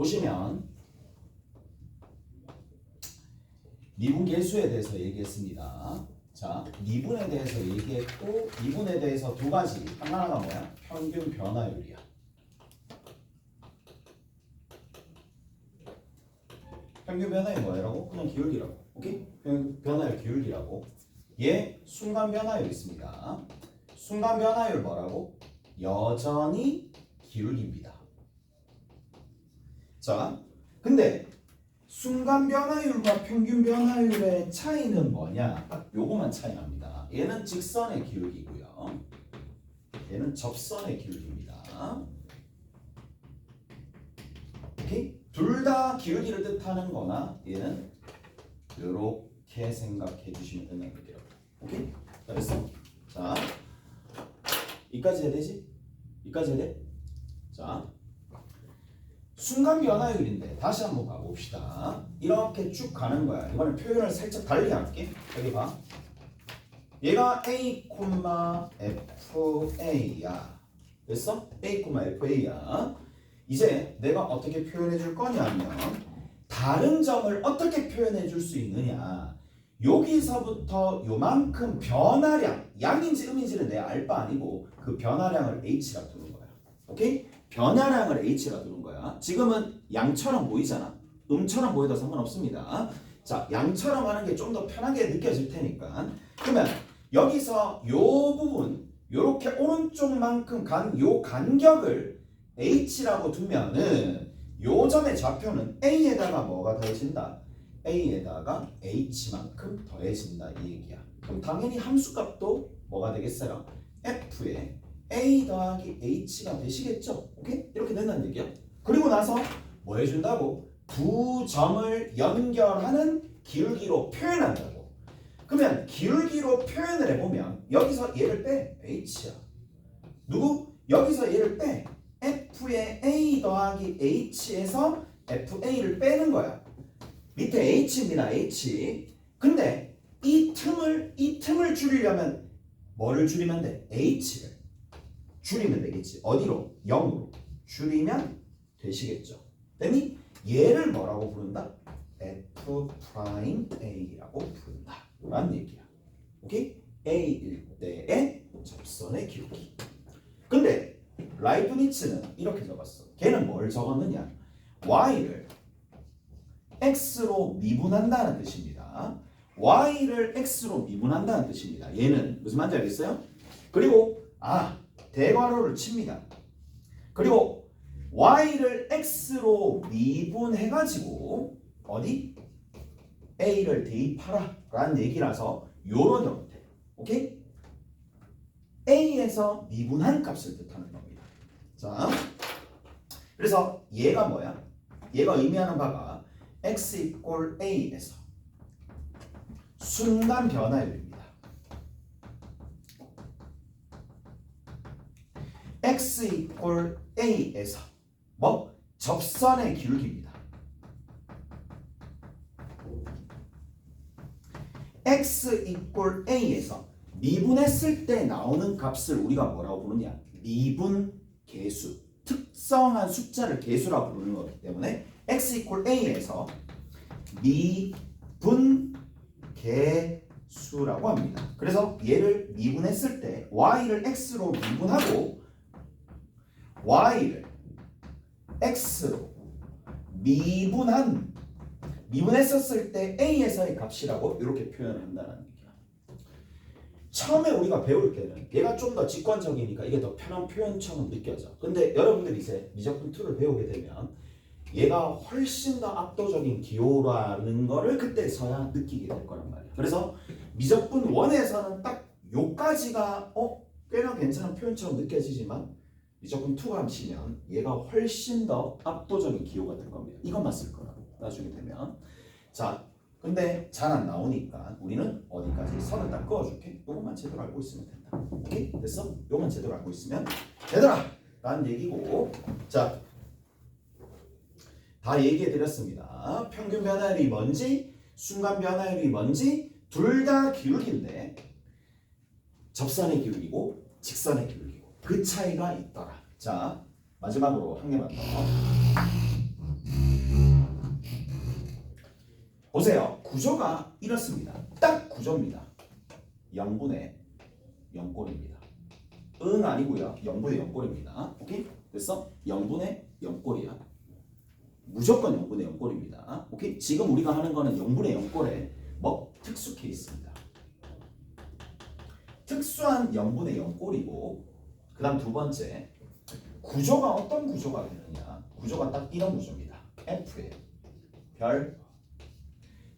보시면 미분계수에 대해서 얘기했습니다. 자, 미분에 대해서 얘기했고 미분에 대해서 두 가지. 하나가 뭐야? 평균 변화율이야. 평균 변화율이 뭐라고? 그냥 기울기라고. 오케이? 평균 변화율 기울기라고. 얘 순간 변화율 있습니다. 순간 변화율 뭐라고? 여전히 기울기입니다. 자, 근데 순간 변화율과 평균 변화율의 차이는 뭐냐? 딱 요거만 차이 납니다. 얘는 직선의 기울기고요. 얘는 접선의 기울기입니다. 오케이? 둘 다 기울기를 뜻하는 거나 얘는 이렇게 생각해 주시면 된다는 얘기라고. 오케이? 잘했어? 자, 이까지 해야 되지? 이까지 해야 돼? 자, 순간 변화율인데 다시 한번 가봅시다. 이렇게 쭉 가는 거야. 이번엔 표현을 살짝 달리 할게. 여기 봐. 얘가 A, FA야. 됐어? A, FA야. 이제 내가 어떻게 표현해 줄 거냐면 다른 점을 어떻게 표현해 줄 수 있느냐. 여기서부터 요만큼 변화량, 양인지 음인지는 내 알 바 아니고 그 변화량을 H라 두는 거야. 오케이? 변화량을 H라 두는 거야. 지금은 양처럼 보이잖아. 음처럼 보여도 상관없습니다. 자, 양처럼 하는 게 좀 더 편하게 느껴질 테니까. 그러면 여기서 요 부분, 요렇게 오른쪽만큼 간 요 간격을 H라고 두면은 요 점의 좌표는 A에다가 뭐가 더해진다? A에다가 H만큼 더해진다 이 얘기야. 그럼 당연히 함수값도 뭐가 되겠어요? F에 A 더하기 H가 되시겠죠? 오케이? 이렇게 된다는 얘기야. 그리고 나서 뭐 해준다고? 두 점을 연결하는 기울기로 표현한다고. 그러면 기울기로 표현을 해보면 여기서 얘를 빼. H야. 누구? 여기서 얘를 빼. F의 A 더하기 H에서 FA를 빼는 거야. 밑에 H입니다. H. 근데 이 틈을 줄이려면 뭐를 줄이면 돼? H를 줄이면 되겠지. 어디로? 0으로 줄이면 되시겠죠. 그러니 얘를 뭐라고 부른다? F'A라고 부른다. 라는 얘기야. 오케이? A일 때의 접선의 기울기. 근데 라이프니츠는 이렇게 적었어. 걔는 뭘 적었느냐? Y를 X로 미분한다는 뜻입니다. Y를 X로 미분한다는 뜻입니다. 얘는 무슨 말인지 알겠어요? 그리고 대괄호를 칩니다. 그리고 Y를 X로 미분해가지고 어디? A를 대입하라 라는 얘기라서 요런 형태. 오케이? A에서 미분한 값을 뜻하는 겁니다. 자, 그래서 얘가 뭐야? 얘가 의미하는 바가 X 이꼴 A에서 순간 변화율입니다. X 이꼴 A에서 뭐? 접선의 기울기입니다. X 이꼴 A에서 미분했을 때 나오는 값을 우리가 뭐라고 부르냐? 미분계수. 특성한 숫자를 계수라고 부르는 거기 때문에 X 이꼴 A에서 미분계수라고 합니다. 그래서 얘를 미분했을 때 Y를 X로 미분하고 Y를 X로 미분했었을 때 A에서의 값이라고 이렇게 표현을 한다는 얘기야. 처음에 우리가 배울 때는 얘가 좀 더 직관적이니까 이게 더 편한 표현처럼 느껴져. 근데 여러분들이 이제 미적분 2를 배우게 되면 얘가 훨씬 더 압도적인 기호라는 거를 그때서야 느끼게 될 거란 말이야. 그래서 미적분 1에서는 딱 요까지가 꽤나 괜찮은 표현처럼 느껴지지만 미적분 2가 하시면 얘가 훨씬 더 압도적인 기호가 될 겁니다. 이것만 쓸 거라고 나중에 되면. 자, 근데 잘 안 나오니까 우리는 어디까지? 선을 딱 그어줄게. 요것만 제대로 알고 있으면 된다. 오케이? 됐어? 요것만 제대로 알고 있으면 되더라! 라는 얘기고. 자, 다 얘기해 드렸습니다. 평균 변화율이 뭔지, 순간 변화율이 뭔지 둘 다 기울기인데 접선의 기울기고 직선의 기울기고 그 차이가 있더라. 자, 마지막으로 한 개만 더. 보세요. 구조가 이렇습니다. 딱 구조입니다. 0분의 0꼴입니다. 응 아니고요. 0분의 0꼴입니다. 오케이? 됐어? 0분의 0꼴이야. 무조건 0분의 0꼴입니다. 오케이? 지금 우리가 하는 거는 0분의 0꼴의 뭐 특수 케이스입니다. 특수한 0분의 0꼴이고 그 다음 두 번째 구조가 어떤 구조가 되느냐. 구조가 딱 이런 구조입니다. F에 별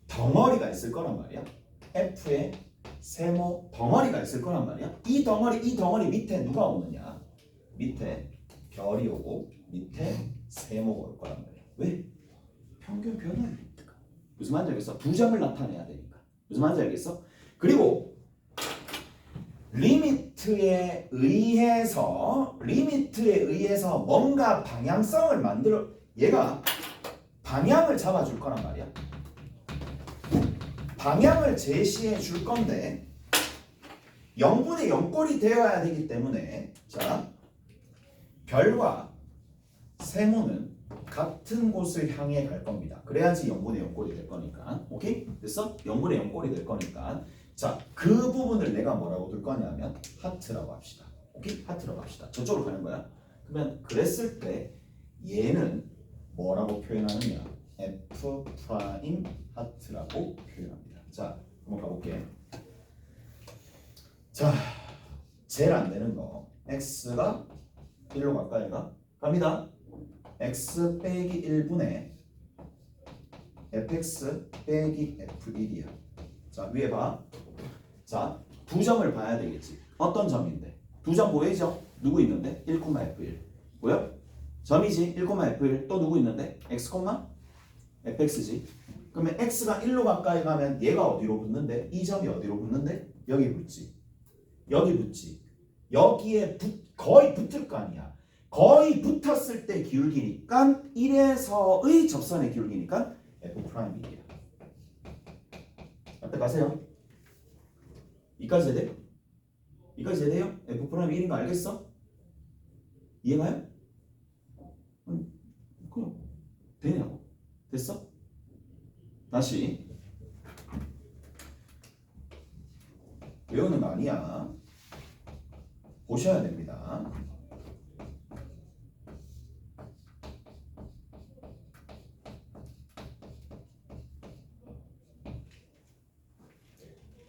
덩어리가 있을 거란 말이야. F에 세모 덩어리가 있을 거란 말이야. 이 덩어리 밑에 누가 오느냐. 밑에 별이 오고 밑에 세모가 올 거란 말이야. 왜? 평균 변화야 되니까. 무슨 말인지 알겠어? 두 점을 나타내야 되니까. 무슨 말인지 알겠어? 그리고 리미트에 의해서 뭔가 방향성을 만들어 얘가 방향을 잡아줄 거란 말이야. 방향을 제시해 줄 건데 0분의 0꼴이 되어야 되기 때문에 자 별과 세모는 같은 곳을 향해 갈 겁니다. 그래야지 0분의 0꼴이 될 거니까. 오케이? 됐어? 0분의 0꼴이 될 거니까 자, 그 부분을 내가 뭐라고 둘 거냐면 하트라고 합시다. 오케이? 하트라고 합시다. 저쪽으로 가는 거야. 그러면 그랬을 때 얘는 뭐라고 표현하느냐? F 프라임 하트라고 표현합니다. 자, 한번 가볼게. 자, 제일 안 되는 거 x가 1로 가까이 가? 갑니다. x 빼기 1분의 fx 빼기 f1이야. 자, 위에 봐. 자, 두 점을 봐야 되겠지. 어떤 점인데? 두 점 보이죠? 누구 있는데? 1,f1 보여? 점이지. 1,f1 또 누구 있는데? x, fx지. 그러면 x가 1로 가까이 가면 얘가 어디로 붙는데? 이 점이 어디로 붙는데? 여기 붙지. 여기 붙지. 여기에 거의 붙을 거 아니야. 거의 붙었을 때 기울기니까 1에서의 접선의 기울기니까 f'1이야. 앞에 가세요. 이까지 세대? 이까지 세대요? f'1인 거 알겠어? 이해가요? 그럼 되냐고. 됐어? 다시 외우는 거 아니야. 보셔야 됩니다.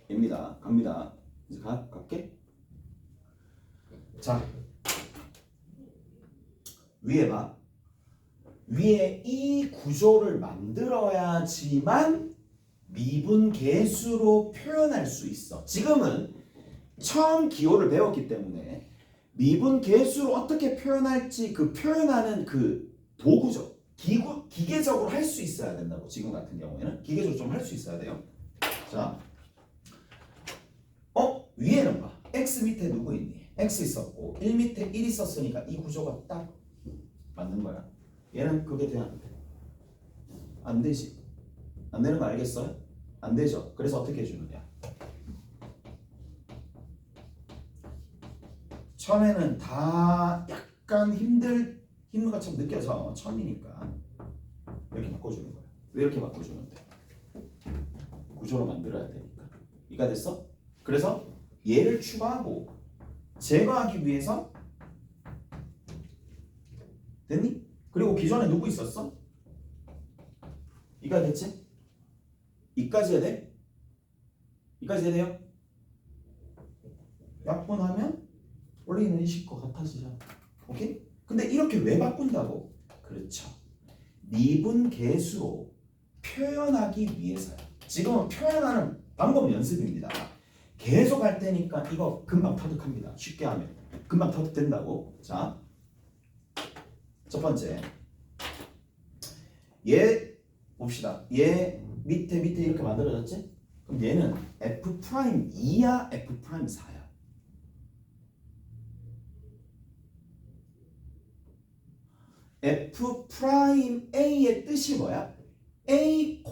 입니다. 갑니다. 이제 갈게. 자, 위에 봐. 위에 이 구조를 만들어야지만 미분 계수로 표현할 수 있어. 지금은 처음 기호를 배웠기 때문에 미분 계수로 어떻게 표현할지 그 표현하는 그 도구적, 기계적으로 할 수 있어야 된다고. 지금 같은 경우에는 기계적으로 좀 할 수 있어야 돼요. 자, 위에는 봐. x 밑에 누구 있니? x 있었고 1 밑에 1 있었으니까 이 구조가 딱 맞는 거야. 얘는 그게 돼야 안 돼. 안 되지. 안 되는 거 알겠어요? 안 되죠. 그래서 어떻게 해주느냐. 처음에는 다 약간 힘든 것처럼 느껴져. 처음이니까 이렇게 바꿔주는 거야. 왜 이렇게 바꿔주는데? 구조로 만들어야 되니까. 이해가 됐어? 그래서 얘를 추가하고 제거하기 위해서 됐니? 그리고 기존에 누구 있었어? 이가 됐지? 이까지 해야 돼? 이까지 해야 돼요? 약분하면 원래 있는 이 식과 같아지잖아. 오케이? 근데 이렇게 왜 바꾼다고? 그렇죠. 미분 계수로 표현하기 위해서요. 지금은 표현하는 방법 연습입니다. 계속 할 테니까 이거 금방 터득합니다. 쉽게 하면 금방 터득된다고. 자, 첫 번째 얘 봅시다. 얘 밑에 이렇게 만들어졌지? 그럼 얘는 F'2야 F'4야? F'A의 뜻이 뭐야? A,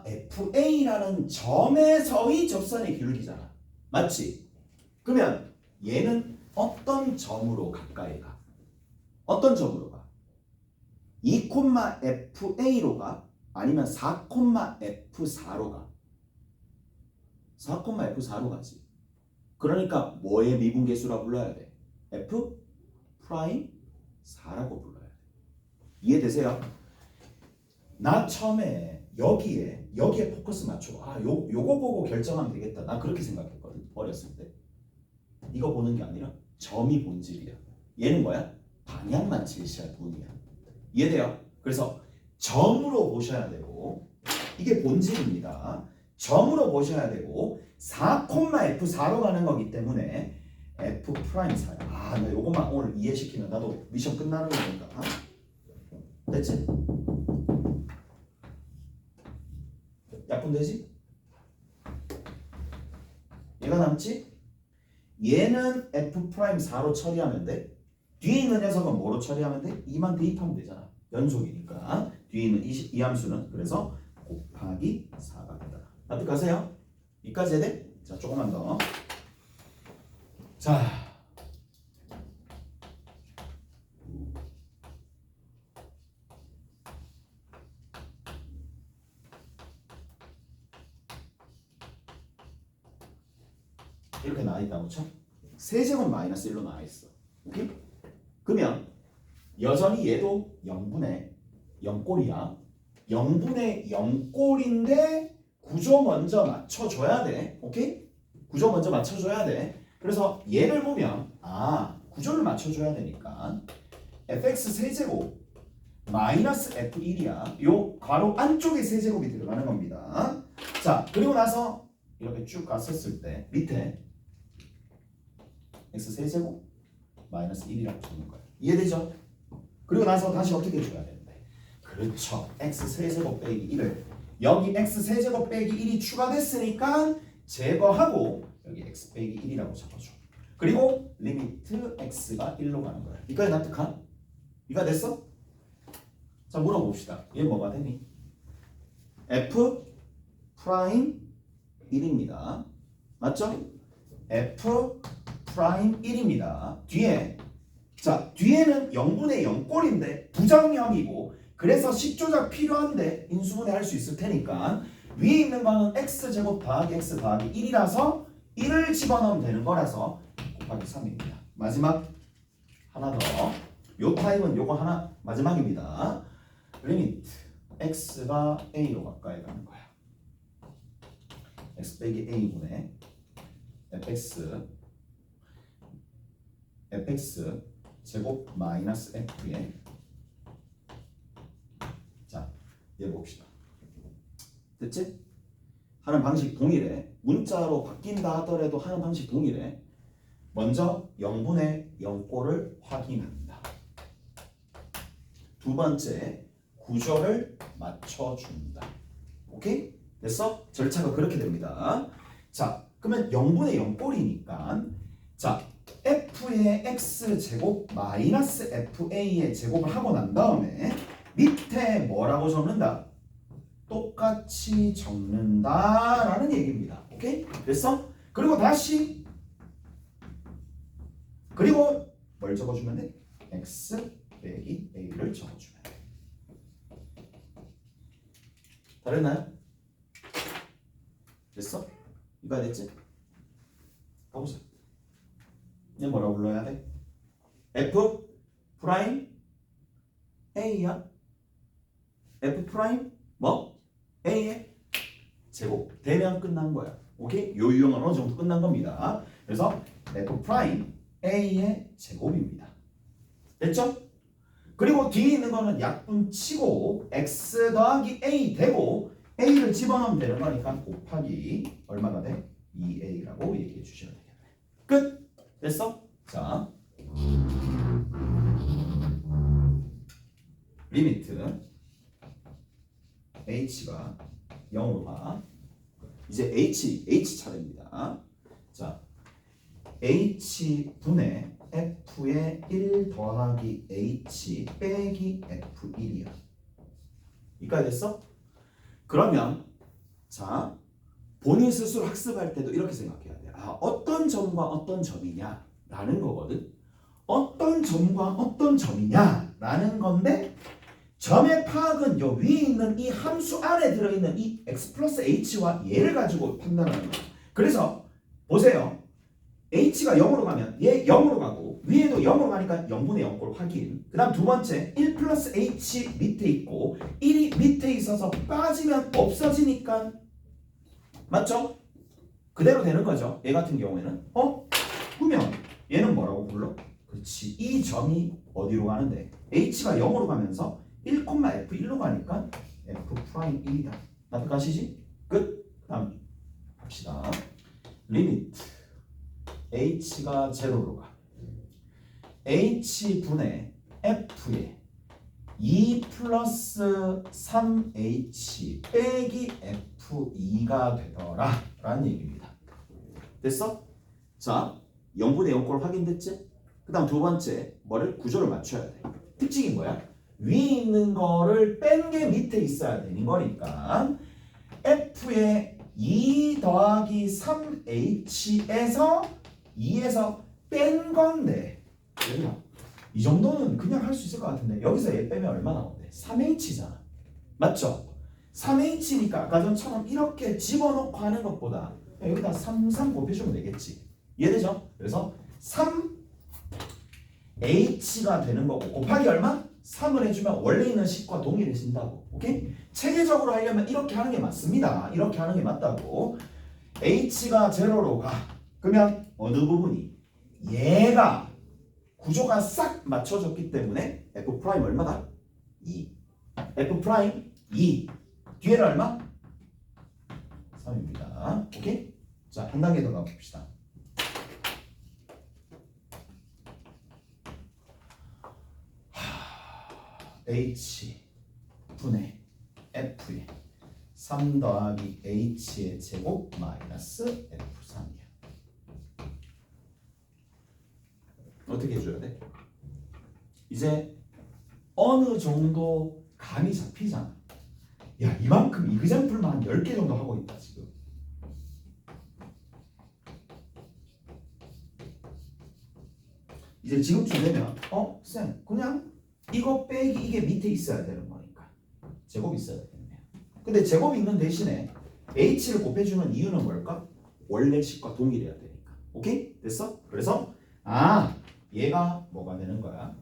FA라는 점에서의 접선의 기울기잖아. 맞지? 그러면 얘는 어떤 점으로 가까이 가? 어떤 점으로 가? 2, FA로 가? 아니면 4,F4로 가. 4,F4로 가지. 그러니까 뭐의 미분계수라 불러야 돼? F 프라임 4라고 불러야 돼. 이해되세요? 나 처음에 여기에 포커스 맞춰. 요거 보고 결정하면 되겠다. 나 그렇게 생각했거든. 어렸을 때. 이거 보는 게 아니라 점이 본질이야. 얘는 뭐야? 방향만 제시할 뿐이야. 이해돼요? 그래서 점으로 보셔야 되고 이게 본질입니다. 점으로 보셔야 되고 4,F4로 가는 거기 때문에 F 프라임 4야. 나 요것만 오늘 이해시키면 나도 미션 끝나는 거니까. 됐지? 약분되지? 얘가 남지? 얘는 F 프라임 4로 처리하면 돼. 뒤에 있는 녀석은 뭐로 처리하면 돼? 2만 대입하면 되잖아. 연속이니까. 뒤에 있는 이 함수는 그래서 곱하기 4가 된다. 납득하세요? 여기까지 해야 돼? 자, 조금만 더. 자, 이렇게 나와있다고 쳐? 세제곱 마이너스 1로 나와있어. 오케이? 그러면 여전히 얘도 0분의 0꼴이야. 0분의 0꼴인데 구조 먼저 맞춰줘야 돼. 오케이? 구조 먼저 맞춰줘야 돼. 그래서 얘를 보면 구조를 맞춰줘야 되니까 fx 세제곱 마이너스 f1이야. 요 괄호 안쪽에 세제곱이 들어가는 겁니다. 자, 그리고 나서 이렇게 쭉 갔었을 때 밑에 x 세제곱 마이너스 1이라고 적는 거예요. 이해되죠? 그리고 나서 다시 어떻게 줘야 되는데? 그렇죠. x 세제곱 빼기 1을 여기 x 세제곱 빼기 1이 추가됐으니까 제거하고 여기 x 빼기 1이라고 적어줘. 그리고 리미트 x가 1로 가는 거야. 이까지 납득한? 이가 됐어? 자, 물어봅시다. 얘 뭐가 되니? f 프라임 1입니다. 맞죠? f 프라임 1입니다. 뒤에는 0분의 0꼴인데 부정형이고 그래서 식조작 필요한데 인수분해 할 수 있을 테니까 위에 있는 거는 x제곱 더하기 x 더하기 1이라서 1을 집어넣으면 되는 거라서 곱하기 3입니다. 마지막 하나 더. 요 타입은 요거 하나 마지막입니다. 리미트 x가 a로 가까이 가는 거야. x 빼기 a분의 fx 제곱 마이너스 f에 자, 얘 봅시다. 됐지? 하는 방식 동일해. 문자로 바뀐다 하더라도 하는 방식 동일해. 먼저 0분의 0꼴을 확인한다. 두 번째, 구조를 맞춰준다. 오케이? 됐어? 절차가 그렇게 됩니다. 자, 그러면 0분의 0꼴이니까 자, f의 x제곱 마이너스 fa의 제곱을 하고 난 다음에 밑에 뭐라고 적는다? 똑같이 적는다라는 얘기입니다. 오케이? 됐어? 그리고 다시 그리고 뭘 적어주면 돼? x 빼기 a를 적어주면 돼. 다르나요? 됐어? 이거 됐지? 가보자. 얘 뭐라고 불러야 돼? f 프라임 a야. f 프라임 뭐? a의 제곱 되면 끝난 거야. 오케이? 요 유형은 어느 정도 끝난 겁니다. 그래서 f 프라임 a의 제곱입니다. 됐죠? 그리고 뒤에 있는 거는 약분 치고 x 더하기 a 되고 a를 집어넣으면 되는 거니까 곱하기 얼마가 돼? 2a라고 얘기해 주셔야 되겠네. 끝! 됐어? 자, 리미트 h가 0으로 가. 이제 h 차례입니다. 자, h분의 f의 1 더하기 h 빼기 f1이야. 이까지 됐어? 그러면 자, 본인 스스로 학습할 때도 이렇게 생각해야 돼. 어떤 점과 어떤 점이냐 라는 거거든. 어떤 점과 어떤 점이냐 라는 건데 점의 파악은 요 위에 있는 이 함수 안에 들어있는 이 x 플러스 h와 얘를 가지고 판단하는 거예요. 그래서 보세요. h가 0으로 가면 얘 0으로 가고 위에도 0으로 가니까 0분의 0꼴 확인. 그 다음 두 번째 1 플러스 h 밑에 있고 1이 밑에 있어서 빠지면 없어지니까 맞죠? 그대로 되는 거죠. 얘 같은 경우에는 그러면 얘는 뭐라고 불러? 그렇지. 이 점이 어디로 가는데 h가 0으로 가면서 1,f1로 가니까 f'1이다. 납득하시지? 끝. 다음 합시다. 리미트 h가 0로 가 h분의 f에 2 플러스 3h 빼기 f2가 되더라 라는 얘기입니다. 됐어? 자, 0분의 0꼴 확인됐지? 그 다음 두 번째 뭐를? 구조를 맞춰야 돼. 특징이 뭐야? 위에 있는 거를 뺀 게 밑에 있어야 되는 거니까 f의 2 더하기 3h에서 2에서 뺀 건데 얘들아 이 정도는 그냥 할 수 있을 것 같은데 여기서 얘 빼면 얼마 나오는데? 3h잖아. 맞죠? 3h니까 아까 전처럼 이렇게 집어넣고 하는 것보다 여기다 3 곱해주면 되겠지. 이해되죠? 그래서 3h가 되는 거고 곱하기 얼마? 3을 해주면 원래 있는 식과 동일해진다고. 오케이? 체계적으로 하려면 이렇게 하는 게 맞습니다. 이렇게 하는 게 맞다고. h가 0로 가. 그러면 어느 부분이? 얘가 구조가 싹 맞춰졌기 때문에 f' 얼마다? 2. f' 2. 뒤에는 얼마? 3입니다. 오케이? 자, 한 단계 더 가봅시다. h 분의 f의 3 더하기 h의 제곱 마이너스 f3이야. 어떻게 해줘야 돼? 이제 어느 정도 감이 잡히잖아. 야, 이만큼 이그젠플만 한 10개 정도 하고 있다 지금. 이제 지금쯤 되면 쌤 그냥 이거 빼기 이게 밑에 있어야 되는 거니까 제곱이 있어야 되겠네요. 근데 제곱이 있는 대신에 h를 곱해주는 이유는 뭘까? 원래 식과 동일해야 되니까. 오케이? 됐어? 그래서 얘가 뭐가 되는 거야?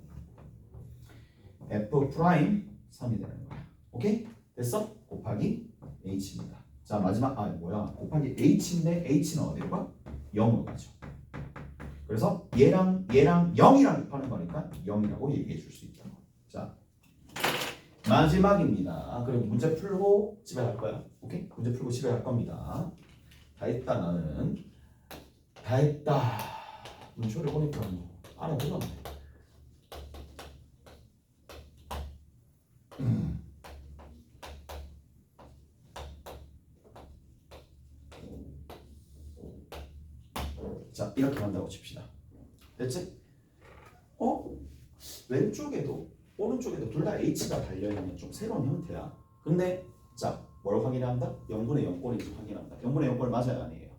f' 3이 되는 거야. 오케이? 됐어? 곱하기 h입니다. 자, 마지막 곱하기 h인데 h는 어디로 가? 0으로 가죠. 그래서 얘랑 0이랑 곱하는 거니까 0이라고 얘기해 줄 수 있다고. 자, 마지막입니다. 그리고 문제 풀고 집에 갈 거야. 오케이? 문제 풀고 집에 갈 겁니다. 다 했다 나는. 다 했다. 문초를 보니까 알아보겠네. 자, 이렇게 한다고 칩시다. 됐지? 왼쪽에도 오른쪽에도 둘 다 h가 달려있는 좀 새로운 형태야. 근데 자, 뭘 확인한다? 0분의 0꼴인지 확인한다. 0분의 0꼴 맞아요? 아니에요?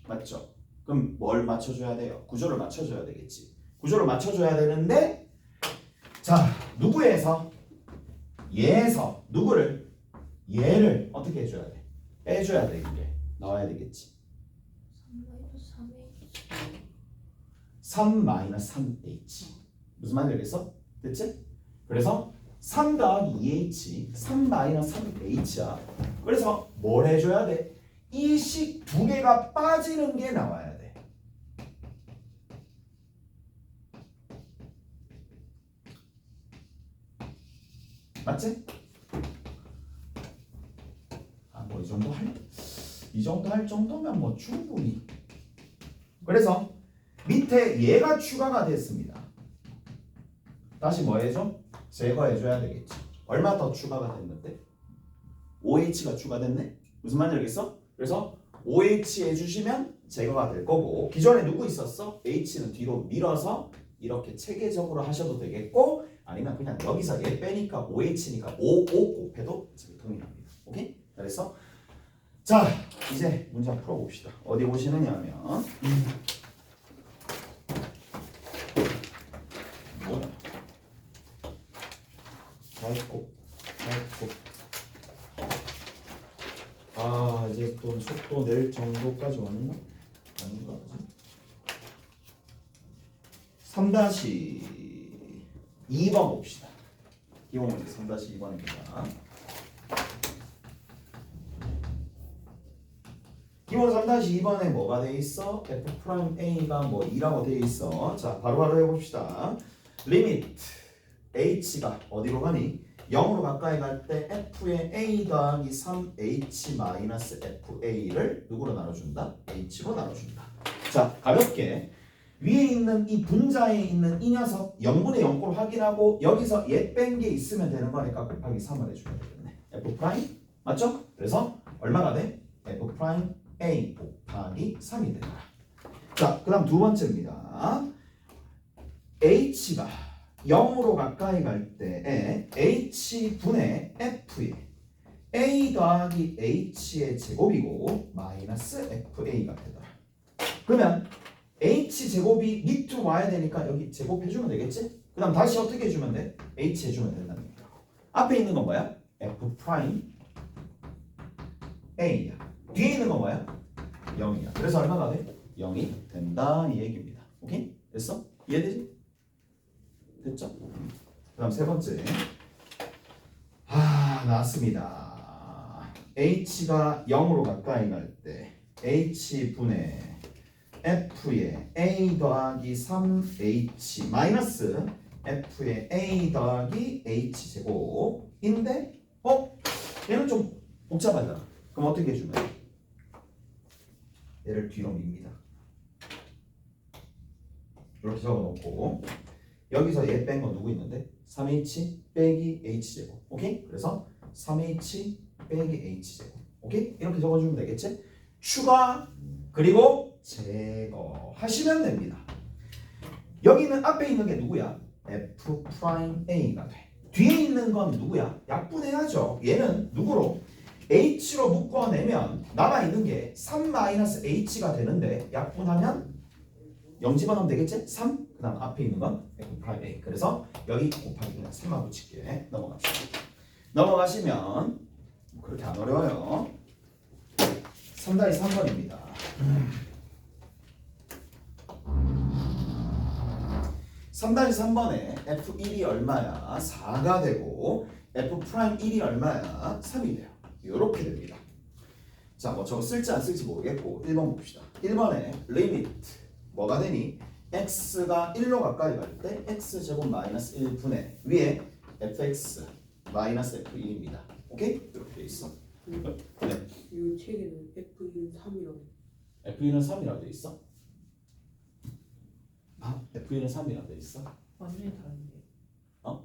맞죠? 그럼 뭘 맞춰줘야 돼요? 구조를 맞춰줘야 되겠지. 구조를 맞춰줘야 되는데 자, 누구에서? 얘에서 누구를? 얘를 어떻게 해줘야 돼? 빼줘야 돼. 이게 나와야 되겠지. 3-3h 무슨 말인지 알겠어? 됐지? 그래서 3 더하기 2h 3-3h야. 그래서 뭘 해줘야 돼? 이 식 두 개가 빠지는 게 나와야 돼. 맞지? 뭐 이 정도 할 정도면 뭐 충분히. 그래서 밑에 얘가 추가가 됐습니다. 다시 뭐 해줘? 제거해줘야 되겠지. 얼마 더 추가가 됐는데? 5h가 추가됐네? 무슨 말인지 알겠어? 그래서 5h 해주시면 제거가 될 거고 기존에 누구 있었어? h는 뒤로 밀어서 이렇게 체계적으로 하셔도 되겠고 아니면 그냥 여기서 얘 빼니까 5h니까 5 곱해도 동일합니다. 오케이? 잘했어? 자, 이제 문제 한번 풀어봅시다. 어디 보시느냐 하면 뭐야? 다 했고 또 속도 낼 정도까지 왔나? 아닌가 보지. 3-2번 봅시다. 기본 문제 3-2번입니다. 기본 3-2번에 뭐가 돼 있어? F'A가 뭐 2라고 돼 있어. 자, 바로바로 해봅시다. 리미트 H가 어디로 가니? 0으로 가까이 갈 때 F의 A 더하기 3H 마이너스 FA를 누구로 나눠준다? H로 나눠준다. 자, 가볍게 위에 있는 이 분자에 있는 이 녀석 0분의 0꼴 확인하고 여기서 얘 뺀 게 있으면 되는 거니까 곱하기 3을 해주면 되겠네. F 프라임 맞죠? 그래서 얼마가 돼? F 프라임 A 곱하기 3이 된다. 자, 그 다음 두 번째입니다. H가 0으로 가까이 갈 때에 H분의 F의 A 더하기 H의 제곱이고 마이너스 FA가 되더라. 그러면 H제곱이 밑으로 와야 되니까 여기 제곱해주면 되겠지? 그 다음 다시 어떻게 해주면 돼? H 해주면 된다는 거야. 앞에 있는 건 뭐야? F 프라임 A야. 뒤에 있는 건 뭐야? 0이야. 그래서 얼마가 돼? 0이 된다 이 얘기입니다. 오케이? 됐어? 이해되지? 됐죠? 그 다음 세 번째. 나왔습니다. H가 0으로 가까이 갈 때 H분의 F의 A 더하기 3H 마이너스 F의 A 더하기 H 제곱인데 얘는 좀 복잡하잖아. 그럼 어떻게 해주면 돼? 얘를 뒤로 밉니다. 이렇게 적어놓고 여기서 얘 뺀 거 누구 있는데? 3H 빼기 H제곱. 오케이? 그래서 3H 빼기 H제곱. 오케이? 이렇게 적어주면 되겠지? 추가 그리고 제거 하시면 됩니다. 여기는 앞에 있는 게 누구야? F 프라임 A가 돼. 뒤에 있는 건 누구야? 약분해야죠. 얘는 누구로? H로 묶어내면 남아있는 게 3-H가 되는데 약분하면 0 집어넣으면 되겠지? 3? 그 다음 앞에 있는 건 F 프라임 A. 그래서 여기 곱하기 그냥 3만 붙일게. 넘어갑시다. 넘어가시면 그렇게 안 어려워요. 3-3번입니다. 3-3번에 F1이 얼마야? 4가 되고 F 프라임 1이 얼마야? 3이 돼요. 이렇게 됩니다. 자, 뭐 저거 쓸지 안 쓸지 모르겠고 1번 봅시다. 1번에 리미트 뭐가 되니? x가 1로 가까이 갈 때 x제곱 마이너스 1분의 위에 fx 마이너스 f1입니다. 오케이? 이렇게 돼 있어. 네. 이 책에는 F1 3이라고. F1은 3이라고 돼 있어? F1은 3이라고 돼 있어? 완전히 다른데. F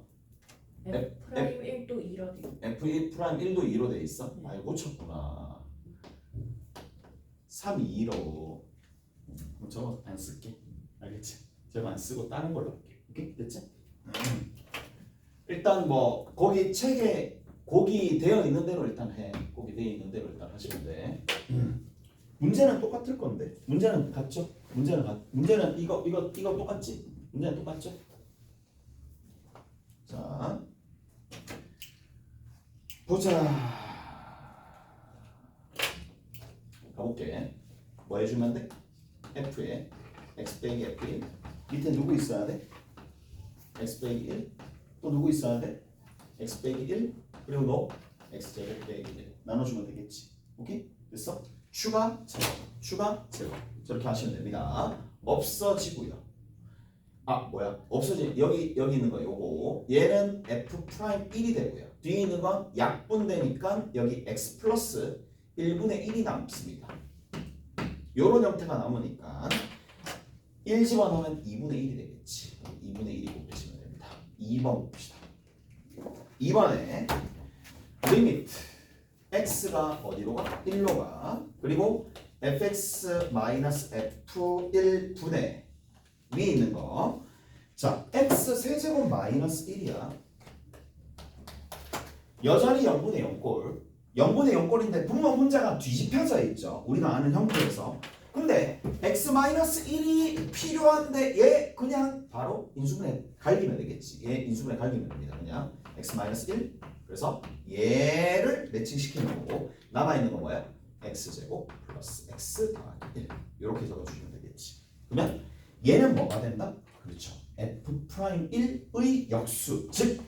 F 프라임 1도 2라 돼. F1 프라임 1도 2로 돼 있어? 네. 아이 고쳤구나. 3, 2로 저거 안 쓸게. 알겠지? 저거 안 쓰고 다른 걸로 할게. 오케이? 됐지? 일단 뭐 거기 책에 거기 되어 있는 대로 일단 해. 거기 되어 있는 대로 일단 하시면 돼. 문제는 똑같을 건데. 문제는 같죠? 문제는 이거 똑같지? 문제는 똑같죠? 자, 보자. 가볼게. 뭐 해주면 돼? F에 X 빼기 F1 밑에 누구 있어야 돼? X 빼기 1 또 누구 있어야 돼? X 빼기 1 그리고 너 X 제곱 빼기 1 나눠주면 되겠지. 오케이? 됐어? 추가 제곱 추가 제곱 저렇게 하시면 됩니다. 없어지고요. 없어지 여기 있는 거 요거 얘는 F 프라임 1이 되고요. 뒤에 있는 건 약분되니까 여기 X 플러스 1분의 1이 남습니다. 요런 형태가 남으니까 1 집어넣으면 2분의 1이 되겠지. 2분의 1이 곱해지면 됩니다. 2번 봅시다. 2번에 리미트 x가 어디로 가? 1로 가. 그리고 fx 마이너스 f1 분의 위에 있는 거. 자, x 세제곱 마이너스 1이야. 여전히 0분의 0꼴. 0분의 0꼴인데 분모 문자가 뒤집혀져 있죠. 우리가 아는 형태에서. 근데 x-1이 필요한데 얘 그냥 바로 인수분해 갈기면 되겠지. 얘 인수분해 갈기면 됩니다. 그냥 x-1 그래서 얘를 매칭시키는 거고 남아있는 건 뭐야? x제곱 플러스 x 더하기 1 이렇게 적어주시면 되겠지. 그러면 얘는 뭐가 된다? 그렇죠. f'1의 역수 즉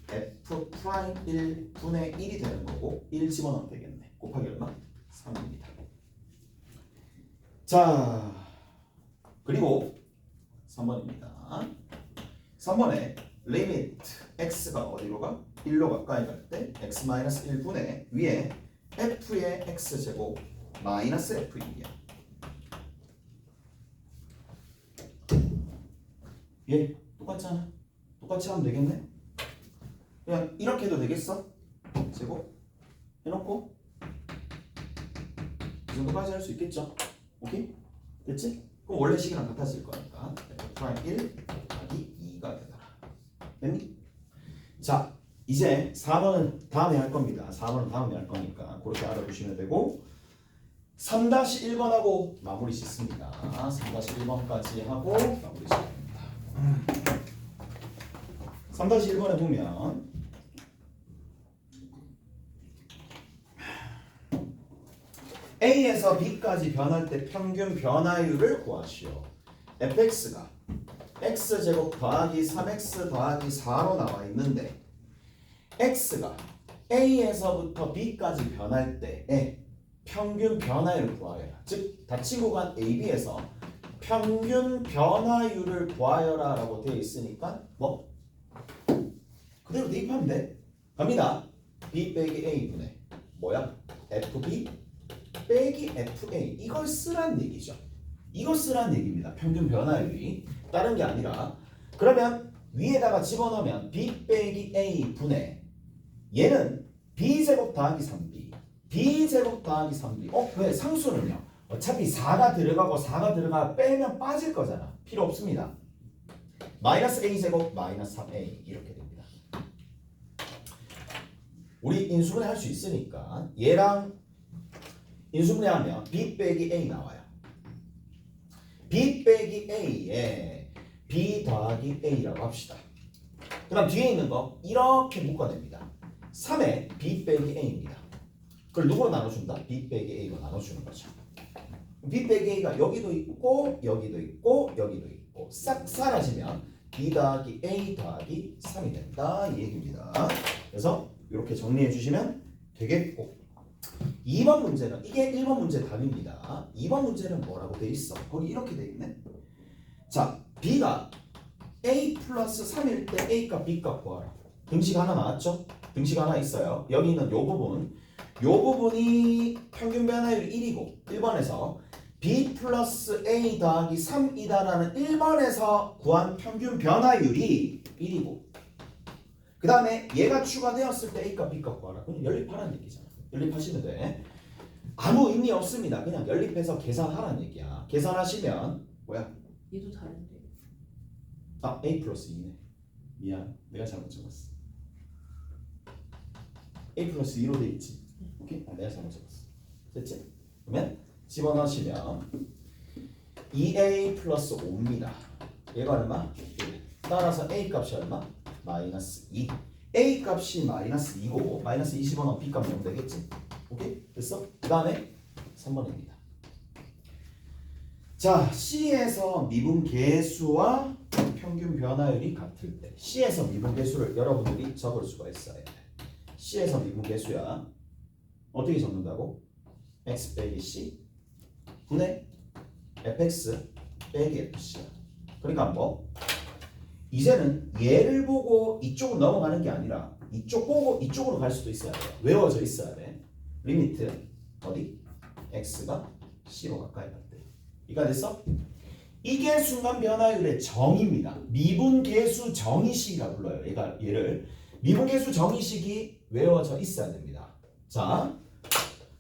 f'1 분의 1이 되는 거고 1 집어넣으면 되겠네. 곱하기 얼마? 3입니다. 자 그리고 3번입니다. 3번에 리미트 x가 어디로 가? 1로 가까이 갈 때 x-1분의 위에 f의 x제곱 마이너스 f2이야. 예, 똑같잖아. 똑같이 하면 되겠네. 그냥 이렇게 해도 되겠어? 제곱 해놓고 이 정도까지 할 수 있겠죠? 오케이? 됐지? 그럼 원래 식이랑 같아질 거니까 f'1 곱하기 2가 되더라. 됐니? 자 이제 4번은 다음에 할 겁니다. 4번은 다음에 할 거니까 그렇게 알아두시면 되고 3-1번하고 마무리 짓습니다. 3-1번까지 하고 마무리 짓습니다. 3-1번에 보면 A에서 B까지 변할 때 평균 변화율을 구하시오. fx가 x제곱 더하기 3x 더하기 4로 나와 있는데 x가 A에서부터 B까지 변할 때의 평균 변화율을 구하여라. 즉 닫힌 구간 AB에서 평균 변화율을 구하여라 라고 되어 있으니까 뭐 그대로 대입하면 돼. 갑니다. B 빼기 A분의 뭐야? FB 빼기 FA 이걸 쓰란 얘기죠. 이걸 쓰란 얘기입니다. 평균 변화율이 다른 게 아니라 그러면 위에다가 집어넣으면 B 빼기 A 분의 얘는 B제곱 더하기 3B B제곱 더하기 3B 왜 상수는요? 어차피 4가 들어가고 4가 들어가 빼면 빠질 거잖아. 필요 없습니다. 마이너스 A제곱 마이너스 3A 이렇게 됩니다. 우리 인수분해 할 수 있으니까 얘랑 인수분해하면 B 빼기 A 나와요. B 빼기 A에 B 더하기 A라고 합시다. 그 다음 뒤에 있는 거 이렇게 묶어냅니다. 3에 B 빼기 A입니다. 그걸 누구로 나눠준다? B 빼기 A로 나눠주는 거죠. B 빼기 A가 여기도 있고 여기도 있고 여기도 있고 싹 사라지면 B 더하기 A 더하기 3이 된다 이 얘기입니다. 그래서 이렇게 정리해 주시면 되겠고 2번 문제는 이게 1번 문제 답입니다. 2번 문제는 뭐라고 돼 있어? 거기 이렇게 돼 있네. 자 B가 A 플러스 3일 때 A값 B값 구하라. 등식 하나 나왔죠? 등식 하나 있어요. 여기 있는 요 부분이 평균 변화율이 1이고 1번에서 B 플러스 A 더하기 3이다라는 1번에서 구한 평균 변화율이 1이고 그 다음에 얘가 추가되었을 때 A값 B값 구하라. 그럼 연립하라는 얘기잖아. 연립하시면 돼. 아무 의미 없습니다. 그냥 연립해서 계산하라는 얘기야. 계산하시면 뭐야? 얘도 다른데. 아 A 플러스 2네. 미안 내가 잘못 적었어. A 플러스 2로 돼 있지. 오케이? 내가 잘못 적었어. 됐지? 그러면 집어넣으시면 2A 플러스 5입니다. 얘가 얼마? 1. 따라서 A 값이 얼마? 마이너스 2. A 값이 마이너스 2고 마이너스 2 집어넣으면 B 값 넣으면 되겠지? 오케이? 됐어? 그 다음에 3번입니다. 자, C에서 미분 계수와 평균 변화율이 같을 때 C에서 미분 계수를 여러분들이 적을 수가 있어요. C에서 미분 계수야. 어떻게 적는다고? X 빼기 C 분의 fx 빼기 fc야. 그러니까 뭐 이제는 얘를 보고 이쪽으로 넘어가는 게 아니라 이쪽 보고 이쪽으로 갈 수도 있어야 돼요. 외워져 있어야 돼. 리미트 어디? x가 c로 가까이 갈 때. 이가 됐어? 이게 순간 변화율의 정의입니다. 미분계수 정의식이라고 불러요. 얘를 미분계수 정의식이 외워져 있어야 됩니다. 자,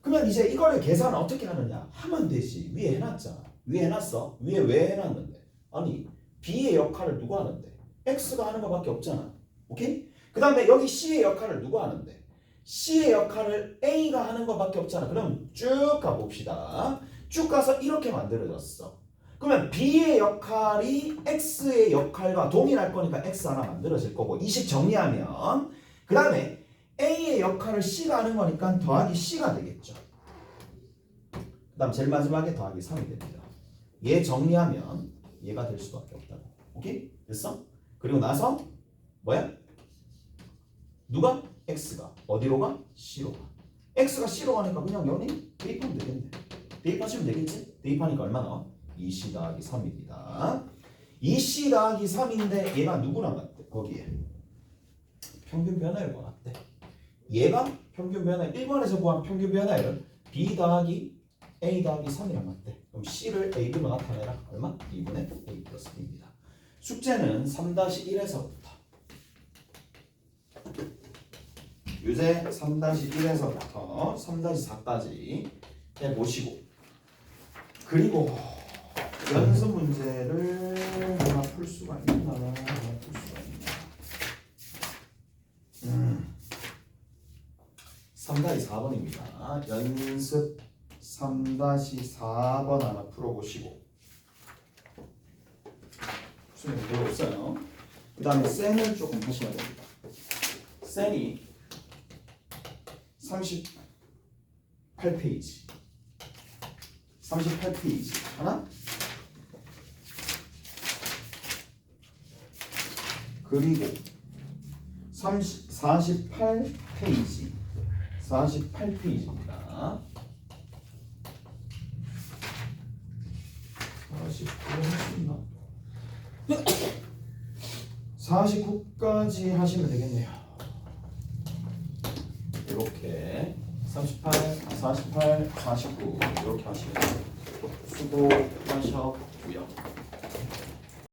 그러면 이제 이거를 계산 어떻게 하느냐 하면 되지. 위에 해놨잖아. 위에 해놨어. 위에 왜 해놨는데? 아니 B의 역할을 누가 하는데? X가 하는 것밖에 없잖아. 오케이? 그 다음에 여기 C의 역할을 누가 하는데? C의 역할을 A가 하는 것밖에 없잖아. 그럼 쭉 가봅시다. 쭉 가서 이렇게 만들어졌어. 그러면 B의 역할이 X의 역할과 동일할 거니까 X 하나 만들어질 거고 이 식 정리하면 그 다음에 A의 역할을 C가 하는 거니까 더하기 C가 되겠죠. 그 다음 제일 마지막에 더하기 3이 됩니다. 얘 정리하면 얘가 될 수밖에 없다고. 오케이? 됐어? 그리고 나서 뭐야? 누가? x가 어디로 가? c로 가. x가 c로 가니까 그냥 연이 대입하면 되겠네. 대입하시면 되겠지? 대입하니까 얼마 나와? 2c 더하기 3입니다. 2c 더하기 3인데 얘가 누구랑 같대? 거기에 평균 변화율 같대. 얘가 평균 변화율 1번에서 구한 평균 변화율은 b 더하기 a 더하기 3이랑 같대. 그럼 c를 a, b로 나타내라. 얼마? 2분의 a 플러스 b입니다. 숙제는 3-1에서부터 유제 3-1에서부터 3-4까지 해보시고, 그리고 연습 문제를 하나 풀 수가 있나? 3-4번입니다. 연습 3-4번 하나 풀어보시고, 무슨 문제 없어요. 그 다음에 센을 조금 하셔야 됩니다. 센이 38페이지 38페이지 하나, 그리고 48페이지 48페이지입니다. 49까지 하시면 되겠네요. 이렇게 38, 48, 49 이렇게 하시면 수고하셨고요.